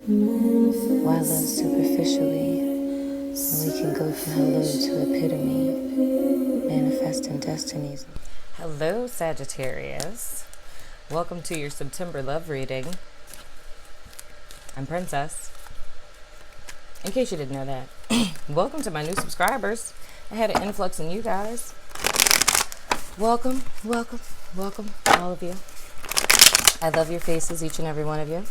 Why love superficially when we can go from hello to epitome, manifesting destinies? Hello, Sagittarius. Welcome to your September love reading. I'm Princess. In case you didn't know that. Welcome to my new subscribers. I had an influx in you guys. Welcome, welcome, welcome, all of you. I love your faces, each and every one of you.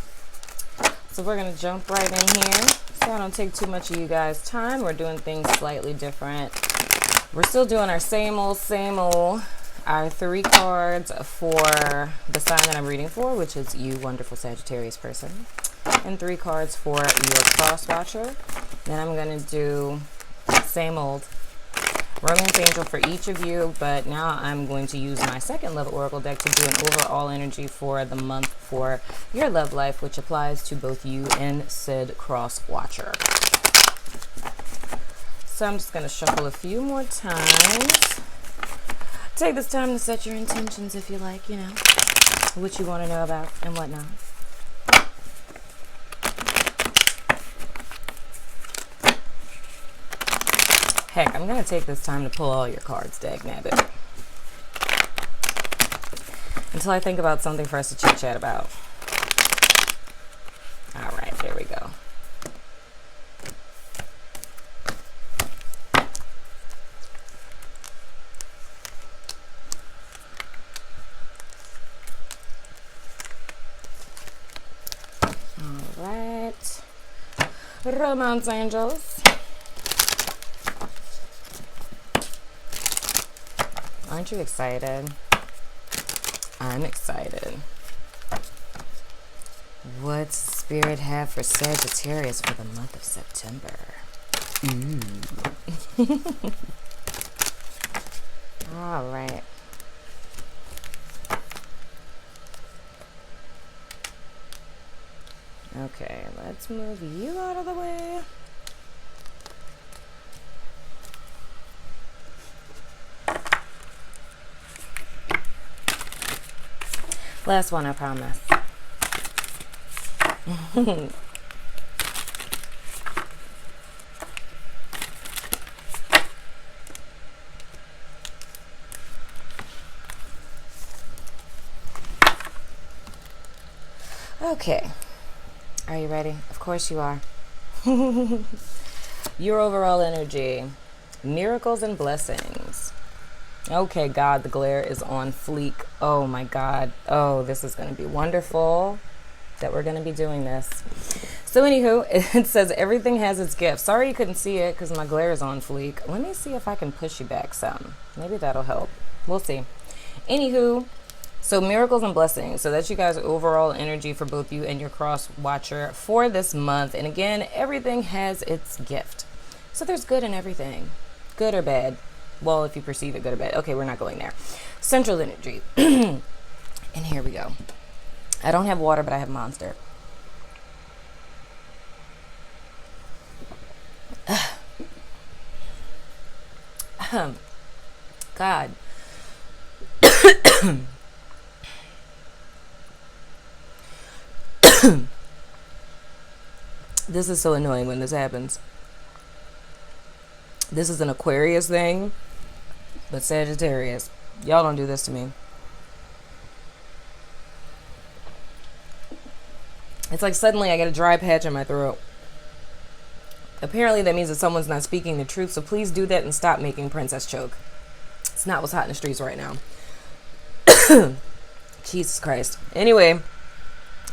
So we're going to jump right in here. So I don't take too much of you guys' time. We're doing things slightly different. We're still doing our same old. Our 3 cards for the sign that I'm reading for, which is you, wonderful Sagittarius person. And 3 cards for your cross watcher. Then I'm going to do same old romance angel for each of you, but now I'm going to use my second love oracle deck to do an overall energy for the month for your love life, which applies to both you and said cross watcher. So I'm just going to shuffle a few more times. Take this time to set your intentions if you like, you know, what you want to know about and whatnot. Heck, I'm going to take this time to pull all your cards, dagnabbit. Until I think about something for us to chit-chat about. All right, there we go. All right. Romance angels. Aren't you excited? I'm excited. What's Spirit have for Sagittarius for the month of September? All right. Okay, let's move you out of the way. Last one, I promise. Okay. Are you ready? Of course you are. Your overall energy. Miracles and blessings. Okay, God, the glare is on fleek. Oh my God. Oh, this is going to be wonderful that we're going to be doing this. So anywho, it says everything has its gift. Sorry you couldn't see it because my glare is on fleek. Let me see if I can push you back some. Maybe that'll help. We'll see. Anywho, so miracles and blessings. So that's you guys' overall energy for both you and your cross watcher for this month. And again, everything has its gift. So there's good in everything. Good or bad. Well, if you perceive it good or bad. Okay, we're not going there. Central energy. And here we go. I don't have water, but I have Monster. God. This is so annoying when this happens. This is an Aquarius thing. But Sagittarius, y'all don't do this to me. It's like suddenly I get a dry patch in my throat. Apparently that means that someone's not speaking the truth, so please do that and stop making Princess choke. It's not what's hot in the streets right now. Jesus Christ. Anyway,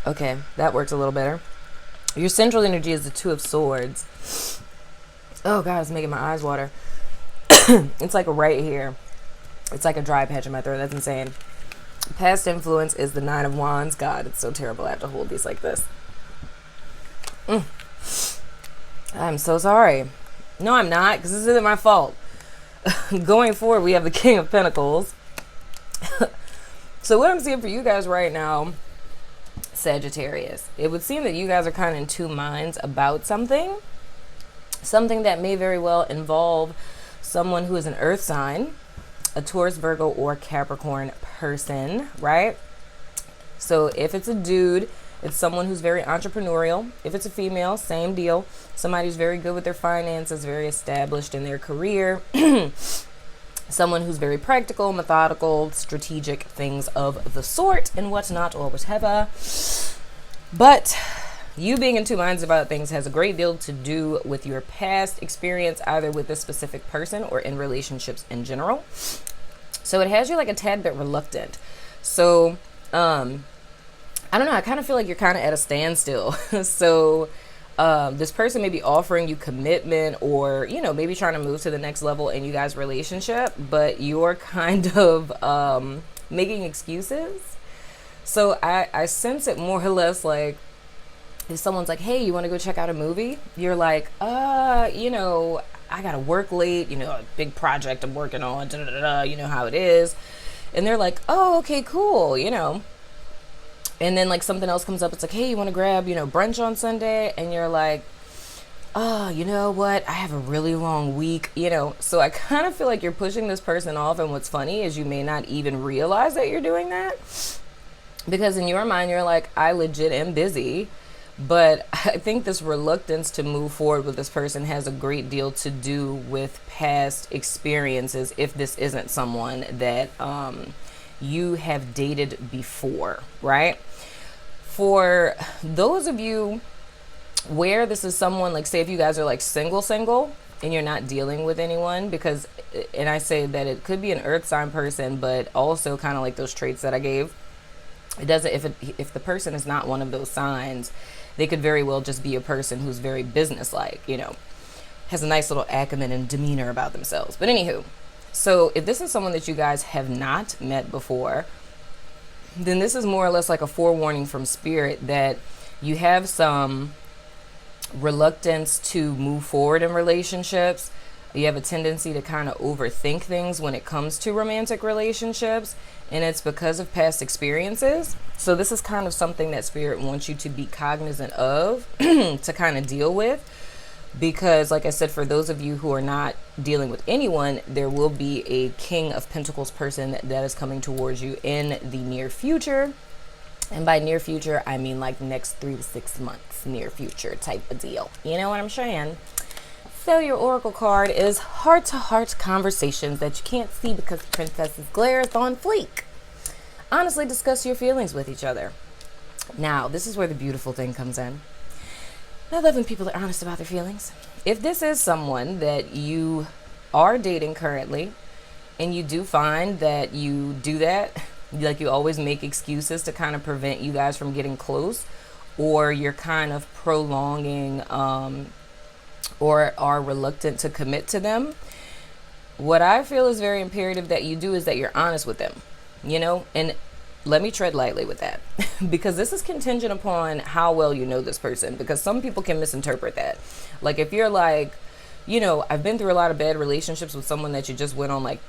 okay, that works a little better. Your central energy is the 2 of Swords. Oh God, it's making my eyes water. It's like right here. It's like a dry patch in my throat. That's insane. Past influence is the 9 of Wands. God, it's so terrible. I have to hold these like this. I'm so sorry. No, I'm not, because this isn't my fault. Going forward, we have the King of Pentacles. So what I'm seeing for you guys right now, Sagittarius, it would seem that you guys are kind of in 2 minds about something. Something that may very well involve someone who is an earth sign, a Taurus, Virgo, or Capricorn person, right? So if it's a dude, It's someone who's very entrepreneurial. If it's a female, same deal. Somebody who's very good with their finances, very established in their career. Someone who's very practical, methodical, strategic, things of the sort, and whatnot, or whatever. But you being in two minds about things has a great deal to do with your past experience, either with this specific person or in relationships in general. So it has you like a tad bit reluctant. So, I don't know. I kind of feel like you're kind of at a standstill. So, this person may be offering you commitment or, you know, maybe trying to move to the next level in you guys' relationship, but you're kind of, making excuses. So I sense it more or less like if someone's like, hey, you want to go check out a movie? You're like, you know, I got to work late, you know, a big project I'm working on, you know how it is. And they're like, oh, okay, cool, you know. And then like something else comes up. It's like, hey, you want to grab, you know, brunch on Sunday? And you're like, oh, you know what? I have a really long week, you know. So I kind of feel like you're pushing this person off. And what's funny is you may not even realize that you're doing that. Because in your mind, you're like, I legit am busy. But I think this reluctance to move forward with this person has a great deal to do with past experiences, if this isn't someone that you have dated before, right? For those of you where this is someone, like say if you guys are like single and you're not dealing with anyone, because, and I say that it could be an earth sign person, but also kind of like those traits that I gave. It doesn't, if the person is not one of those signs, they could very well just be a person who's very businesslike, you know, has a nice little acumen and demeanor about themselves. But anywho, so if this is someone that you guys have not met before, then this is more or less like a forewarning from spirit that you have some reluctance to move forward in relationships. You have a tendency to kind of overthink things when it comes to romantic relationships, and it's because of past experiences. So this is kind of something that spirit wants you to be cognizant of, to kind of deal with, because like I said, for those of you who are not dealing with anyone, there will be a King of Pentacles person that is coming towards you in the near future. And by near future, I mean like next 3 to 6 months, near future type of deal. You know what I'm saying? So your oracle card is heart-to-heart conversations that you can't see because the princess's glare is on fleek. Honestly, discuss your feelings with each other. Now, this is where the beautiful thing comes in. I love when people are honest about their feelings. If this is someone that you are dating currently, and you do find that you do that, like you always make excuses to kind of prevent you guys from getting close, or you're kind of prolonging or are reluctant to commit to them, what I feel is very imperative that you do is that you're honest with them, you know, and let me tread lightly with that because this is contingent upon how well you know this person, because some people can misinterpret that. Like if you're like, you know, I've been through a lot of bad relationships with someone that you just went on like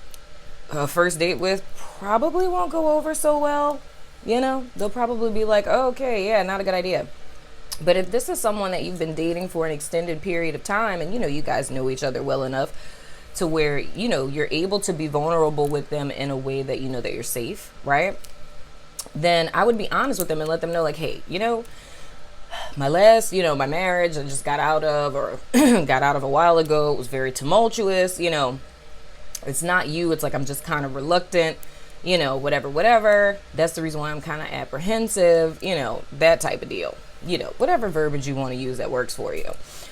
a first date with, probably won't go over so well. You know, they'll probably be like, oh, okay, yeah, not a good idea. But if this is someone that you've been dating for an extended period of time and, you know, you guys know each other well enough to where, you know, you're able to be vulnerable with them in a way that you know that you're safe, right? Then I would be honest with them and let them know like, hey, you know, my last, you know, my marriage I just got out of or got out of a while ago. It was very tumultuous, you know, it's not you. It's like I'm just kind of reluctant, you know, whatever. That's the reason why I'm kind of apprehensive, you know, that type of deal. You know, whatever verbiage you want to use that works for you.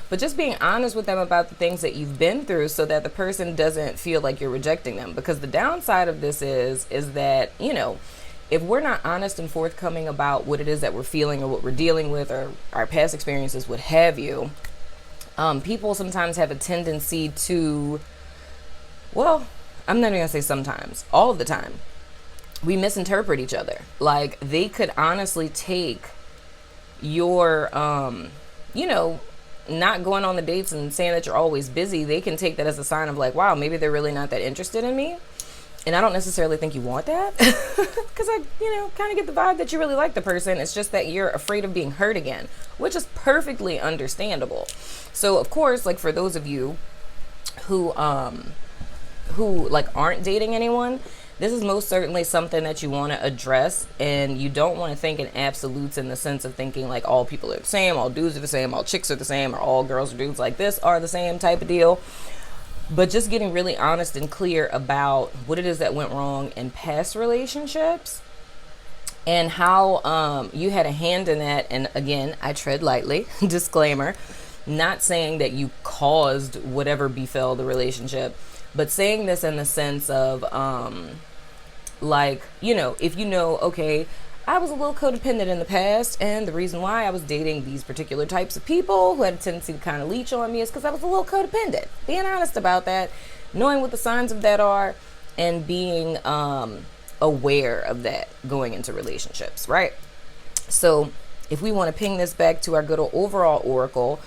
But just being honest with them about the things that you've been through so that the person doesn't feel like you're rejecting them. Because the downside of this is that, you know, if we're not honest and forthcoming about what it is that we're feeling or what we're dealing with or our past experiences, what have you, people sometimes have a tendency to, well, I'm not even gonna say sometimes, all of the time, we misinterpret each other. Like they could honestly take your, you know, not going on the dates and saying that you're always busy. They can take that as a sign of like, wow, maybe they're really not that interested in me. And I don't necessarily think you want that because I, you know, kind of get the vibe that you really like the person. It's just that you're afraid of being hurt again, which is perfectly understandable. So of course, like for those of you who like aren't dating anyone, this is most certainly something that you want to address, and you don't want to think in absolutes in the sense of thinking like all people are the same, all dudes are the same, all chicks are the same, or all girls or dudes like this are the same type of deal. But just getting really honest and clear about what it is that went wrong in past relationships and how you had a hand in that. And again, I tread lightly, disclaimer, not saying that you caused whatever befell the relationship, but saying this in the sense of like, you know, if you know, okay, I was a little codependent in the past, and the reason why I was dating these particular types of people who had a tendency to kind of leech on me is because I was a little codependent. Being honest about that, knowing what the signs of that are, and being aware of that going into relationships, right? So if we want to ping this back to our good old overall oracle,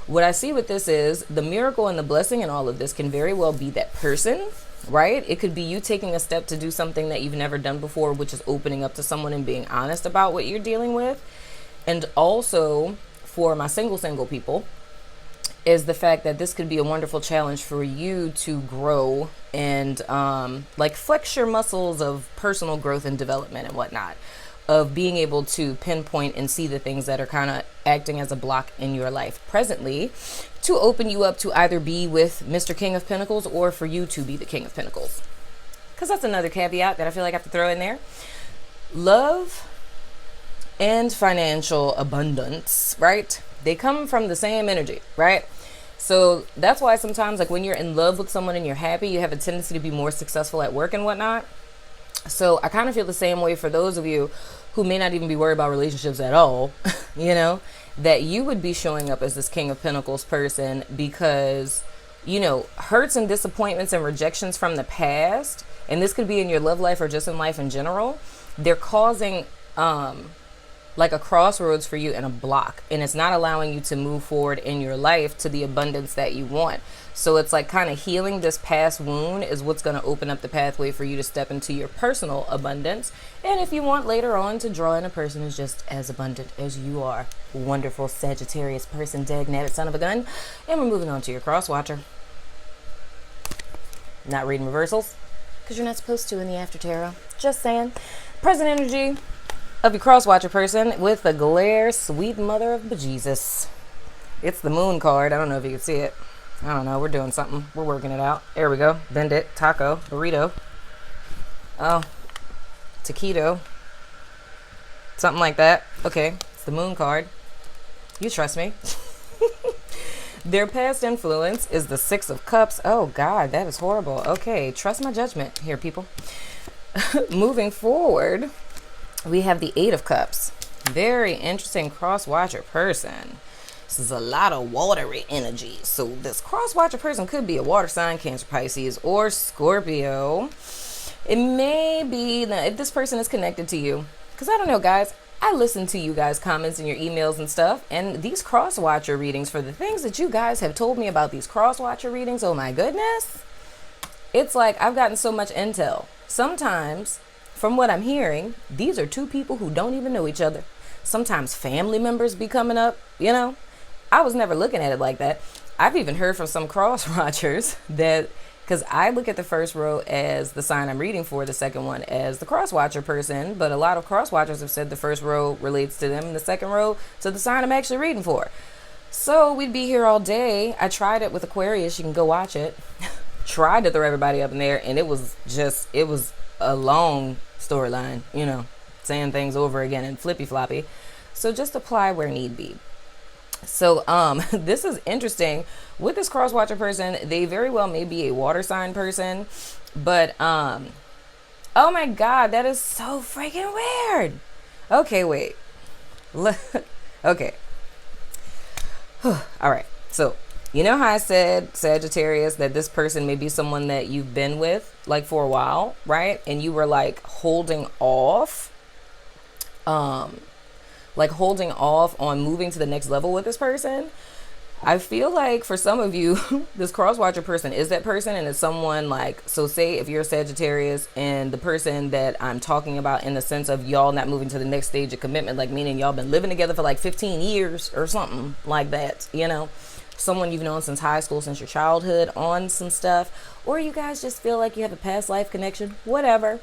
what I see with this is the miracle and the blessing in all of this can very well be that person, right? It could be you taking a step to do something that you've never done before, which is opening up to someone and being honest about what you're dealing with. And also for my single people is the fact that this could be a wonderful challenge for you to grow and like flex your muscles of personal growth and development and whatnot, of being able to pinpoint and see the things that are kind of acting as a block in your life presently to open you up to either be with Mr. King of Pentacles or for you to be the King of Pentacles. Because that's another caveat that I feel like I have to throw in there. Love and financial abundance, right? They come from the same energy, right? So that's why sometimes like when you're in love with someone and you're happy, you have a tendency to be more successful at work and whatnot. So I kind of feel the same way for those of you who may not even be worried about relationships at all, you know, that you would be showing up as this King of Pentacles person because, you know, hurts and disappointments and rejections from the past, and this could be in your love life or just in life in general, they're causing like a crossroads for you and a block, and it's not allowing you to move forward in your life to the abundance that you want. So it's like kind of healing this past wound is what's going to open up the pathway for you to step into your personal abundance. And if you want later on to draw in a person who's just as abundant as you are, wonderful Sagittarius person, dag-nabbit son of a gun. And we're moving on to your cross watcher. Not reading reversals because you're not supposed to in the after tarot. Just saying. Present energy of your cross watcher person with the glare, sweet mother of bejesus. It's the moon card. I don't know if you can see it. I don't know. We're doing something. We're working it out. There we go. Bend it. Taco. Burrito. Oh. Taquito. Something like that. Okay. It's the moon card. You trust me. Their past influence is the Six of Cups. Oh, God. That is horrible. Okay. Trust my judgment here, people. Moving forward, we have the Eight of Cups. Very interesting cross watcher person. This is a lot of watery energy. So this cross watcher person could be a water sign, Cancer, Pisces, or Scorpio. It may be that if this person is connected to you, because I don't know, guys, I listen to you guys' comments and your emails and stuff, and these cross watcher readings, for the things that you guys have told me about these cross watcher readings, oh my goodness, it's like I've gotten so much intel. Sometimes, from what I'm hearing, these are two people who don't even know each other. Sometimes family members be coming up, you know. I was never looking at it like that. I've even heard from some cross watchers that, because I look at the first row as the sign I'm reading for, the second one as the cross watcher person, but a lot of cross watchers have said the first row relates to them and the second row to the sign I'm actually reading for. So we'd be here all day. I tried it with Aquarius. You can go watch it. Tried to throw everybody up in there, and it was a long storyline, you know, saying things over again and flippy floppy. So just apply where need be. So this is interesting with this cross watcher person. They very well may be a water sign person, but oh my God, that is so freaking weird. Okay, wait. Okay. All right. So you know how I said, Sagittarius, that this person may be someone that you've been with like for a while, right? And you were like holding off on moving to the next level with this person. I feel like for some of you, this cross watcher person is that person, and it's someone like, so say if you're a Sagittarius and the person that I'm talking about in the sense of y'all not moving to the next stage of commitment, like meaning y'all been living together for like 15 years or something like that, you know? someone you've known since high school, since your childhood, on some stuff, or you guys just feel like you have a past life connection, whatever.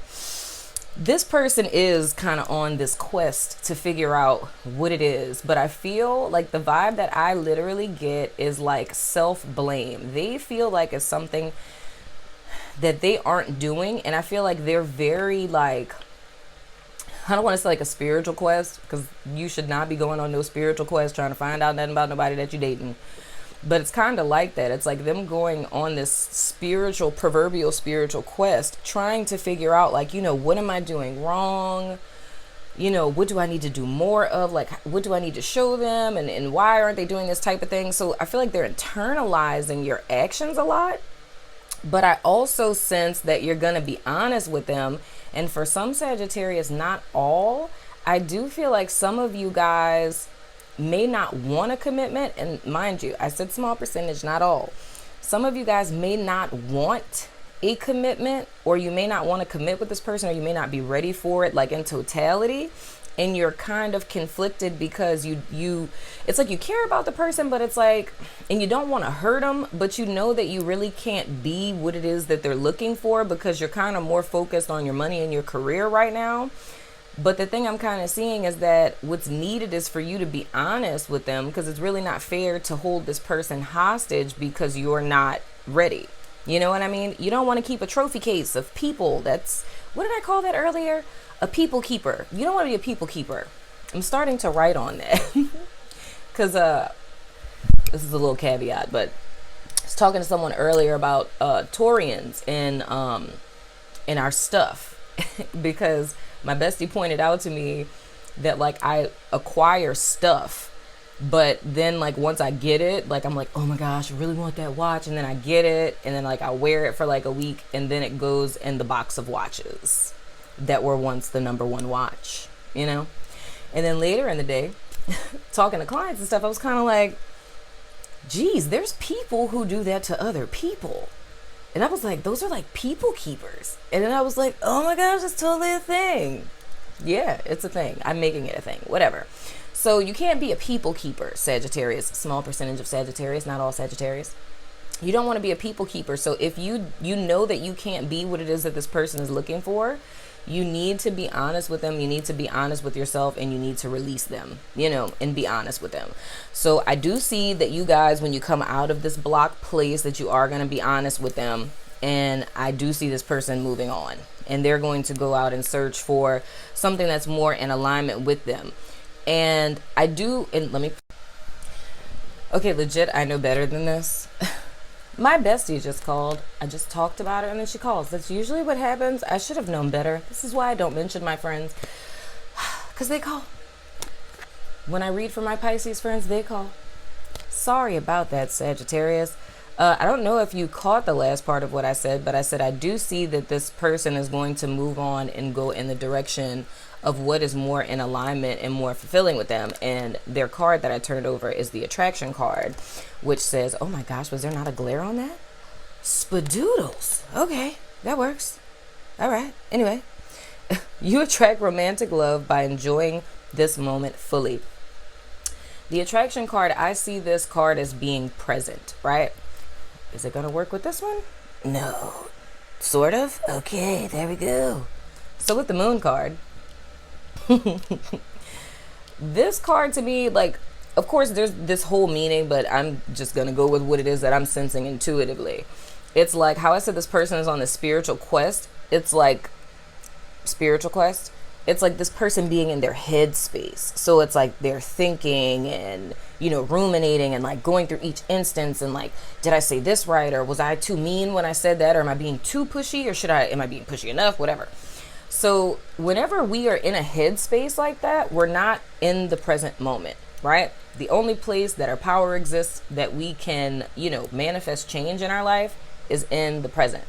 This person is kind of on this quest to figure out what it is, but I feel like the vibe that I literally get is like self-blame. They feel like it's something that they aren't doing, and I feel like they're very like, I don't want to say like a spiritual quest, because you should not be going on no spiritual quest trying to find out nothing about nobody that you're dating. But it's kind of like that. It's like them going on this spiritual, proverbial spiritual quest, trying to figure out like, you know, what am I doing wrong? You know, what do I need to do more of? Like, what do I need to show them? And why aren't they doing this type of thing? So I feel like they're internalizing your actions a lot. But I also sense that you're going to be honest with them. And for some Sagittarius, not all, I do feel like some of you guys may not want a commitment. And mind you, I said small percentage, not all. Some of you guys may not want a commitment, or you may not want to commit with this person, or you may not be ready for it, like in totality. And you're kind of conflicted because you it's like you care about the person, but it's like, and you don't want to hurt them, but you know that you really can't be what it is that they're looking for, because you're kind of more focused on your money and your career right now. But the thing I'm kind of seeing is that what's needed is for you to be honest with them, because it's really not fair to hold this person hostage because you're not ready. You know what I mean? You don't want to keep a trophy case of people. That's, what did I call that earlier? A people keeper. You don't want to be a people keeper. I'm starting to write on that because this is a little caveat, but I was talking to someone earlier about Taurians in our stuff because my bestie pointed out to me that like I acquire stuff, but then like once I get it, like I'm like, oh my gosh, I really want that watch, and then I get it, and then like I wear it for like a week, and then it goes in the box of watches that were once the number one watch, you know? And then later in the day, talking to clients and stuff, I was kind of like, geez, there's people who do that to other people. And I was like, those are like people keepers. And then I was like, oh my gosh, it's totally a thing. Yeah, it's a thing. I'm making it a thing, whatever. So you can't be a people keeper, Sagittarius. Small percentage of Sagittarius, not all Sagittarius. You don't want to be a people keeper. So if you know that you can't be what it is that this person is looking for, you need to be honest with them. You need to be honest with yourself, and you need to release them, you know, and be honest with them. So I do see that you guys, when you come out of this block place, that you are going to be honest with them. And I do see this person moving on, and they're going to go out and search for something that's more in alignment with them. And I do, and let me, okay, legit, I know better than this. My bestie just called. I just talked about her, and then she calls. That's usually what happens. I should have known better. This is why I don't mention my friends, because they call. When I read for my Pisces friends, they call. Sorry about that, Sagittarius. I don't know if you caught the last part of what I said, but I said I do see that this person is going to move on and go in the direction of what is more in alignment and more fulfilling with them. And their card that I turned over is the attraction card, which says, oh my gosh, was there not a glare on that? Spadoodles. Okay, that works. All right. Anyway, you attract romantic love by enjoying this moment fully. The attraction card, I see this card as being present, right? Is it going to work with this one? No. Sort of? Okay, there we go. So with the moon card, this card to me, like, of course there's this whole meaning, but I'm just going to go with what it is that I'm sensing intuitively. It's like how I said this person is on a spiritual quest. It's like spiritual quest. It's like this person being in their head space. So it's like they're thinking and, you know, ruminating and like going through each instance and like, did I say this right? Or was I too mean when I said that? Or am I being too pushy? Or am I being pushy enough? Whatever. So whenever we are in a headspace like that, we're not in the present moment, right? The only place that our power exists, that we can, you know, manifest change in our life, is in the present.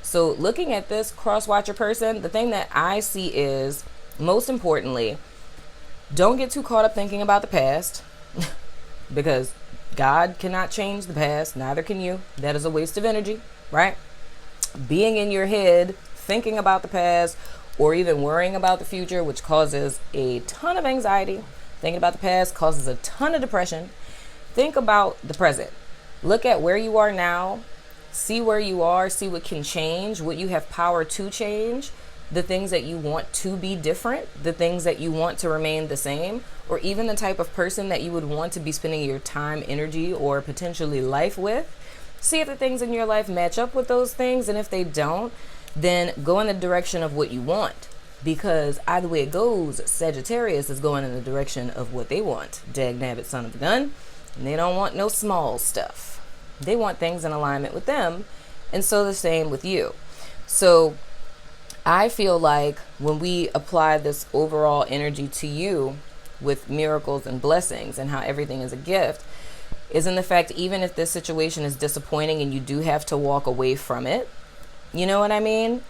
So looking at this cross-watcher person, the thing that I see is, most importantly, don't get too caught up thinking about the past because God cannot change the past. Neither can you. That is a waste of energy, right? Being in your head, thinking about the past, or even worrying about the future, which causes a ton of anxiety. Thinking about the past causes a ton of depression. Think about the present. Look at where you are now, see where you are, see what can change, what you have power to change, the things that you want to be different, the things that you want to remain the same, or even the type of person that you would want to be spending your time, energy, or potentially life with. See if the things in your life match up with those things, and if they don't, then go in the direction of what you want. Because either way it goes, Sagittarius is going in the direction of what they want. Dag nabbit son of a gun. And they don't want no small stuff. They want things in alignment with them. And so the same with you. So I feel like when we apply this overall energy to you with miracles and blessings and how everything is a gift, is in the fact, even if this situation is disappointing and you do have to walk away from it, you know what I mean?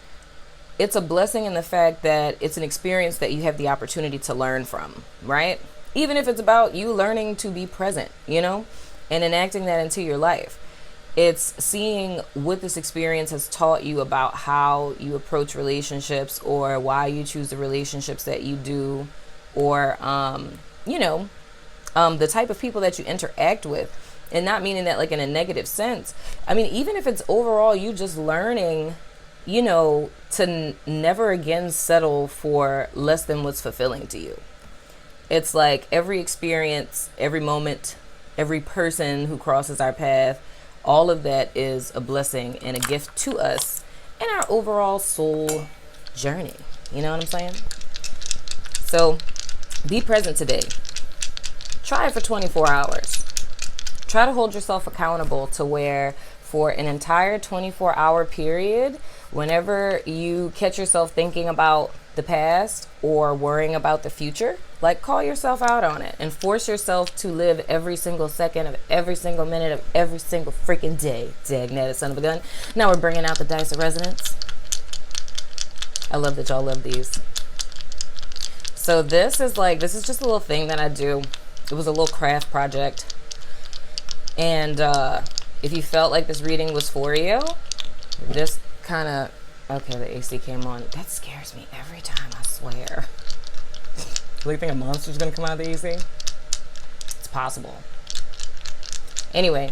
It's a blessing in the fact that it's an experience that you have the opportunity to learn from, right? Even if it's about you learning to be present, you know, and enacting that into your life. It's seeing what this experience has taught you about how you approach relationships, or why you choose the relationships that you do, or, the type of people that you interact with. And not meaning that like in a negative sense. I mean, even if it's overall you just learning, to never again settle for less than what's fulfilling to you. It's like every experience, every moment, every person who crosses our path, all of that is a blessing and a gift to us in our overall soul journey. You know what I'm saying? So be present today. Try it for 24 hours. Try to hold yourself accountable to where for an entire 24-hour period, whenever you catch yourself thinking about the past or worrying about the future, like call yourself out on it and force yourself to live every single second of every single minute of every single freaking day. Dagnetta, son of a gun. Now we're bringing out the dice of resonance. I love that y'all love these. So this is just a little thing that I do. It was a little craft project. And if you felt like this reading was for you, just kind of, okay, the AC came on. That scares me every time, I swear. Do you think a monster's going to come out of the AC? It's possible. Anyway,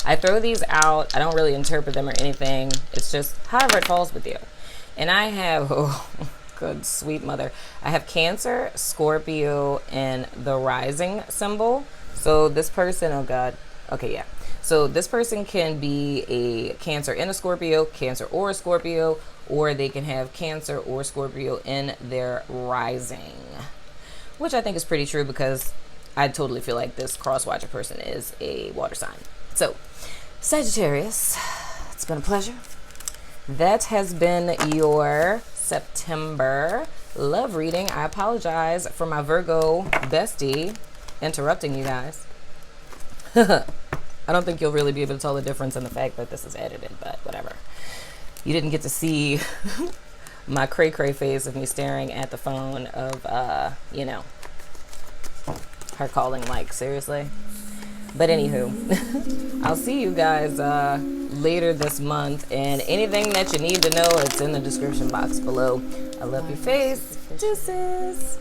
I throw these out. I don't really interpret them or anything. It's just however it falls with you. And I have, oh, good sweet mother. I have Cancer, Scorpio, and the rising symbol. So this person, oh God. Okay, yeah. So this person can be a Cancer and a Scorpio, Cancer or a Scorpio, or they can have Cancer or Scorpio in their rising, which I think is pretty true because I totally feel like this cross-watcher person is a water sign. So Sagittarius, it's been a pleasure. That has been your September love reading. I apologize for my Virgo bestie interrupting you guys. I don't think you'll really be able to tell the difference in the fact that this is edited, but whatever. You didn't get to see my cray-cray face of me staring at the phone of, her calling Mike, seriously. But anywho, I'll see you guys later this month, and anything that you need to know, it's in the description box below. I love your face. Deuces.